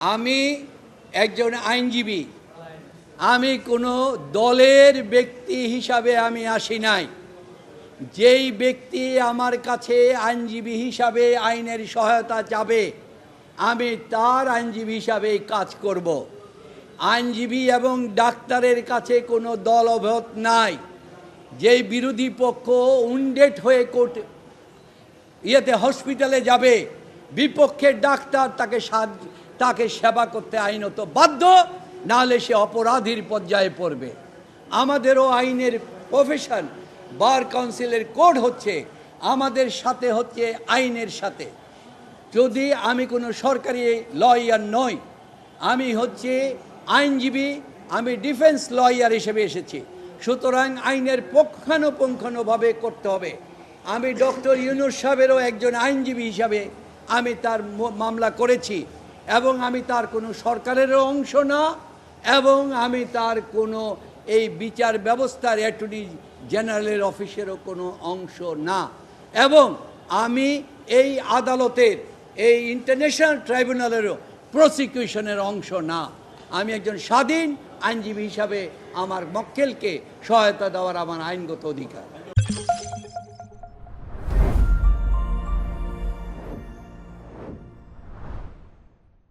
আমি একজন আইনজীবী। আমি কোনো দলের ব্যক্তি হিসাবে আমি আসি নাই। যেই ব্যক্তি আমার কাছে আইনজীবী হিসাবে আইনের সহায়তা চাবে, আমি তার আইনজীবী হিসাবে কাজ করব। আইনজীবী এবং ডাক্তারের কাছে কোনো দলভেদ নাই। যেই বিরোধী পক্ষ উন্ডেট হয়ে হসপিটালে যাবে, বিপক্ষের ডাক্তার তাকে সেবা করতে আইনত বাধ্য, নাহলে সে অপরাধীর পর্যায়ে পড়বে। আমাদেরও আইনের প্রফেশন, বার কাউন্সিলের কোড হচ্ছে আমাদের সাথে হচ্ছে আইনের সাথে। যদি আমি কোনো সরকারি লয়ার নই, আমি হচ্ছে আইনজীবী, আমি ডিফেন্স লয়ার হিসেবে এসেছি। সুতরাং আইনের পুঙ্খানুপুঙ্খভাবে করতে হবে। আমি ডক্টর ইউনূস সাহেবেরও একজন আইনজীবী হিসাবে আমি তার মামলা করেছি, এবং আমি তার কোনো সরকারেরও অংশ না, এবং আমি তার কোনো এই বিচার ব্যবস্থার অ্যাটর্নি জেনারেলের অফিসেরও কোনো অংশ না, এবং আমি এই আদালতের এই ইন্টারন্যাশনাল ট্রাইব্যুনালেরও প্রসিকিউশনের অংশ না। আমি একজন স্বাধীন আইনজীবী হিসাবে আমার মক্কেলকে সহায়তা দেওয়ার আমার আইনগত অধিকার।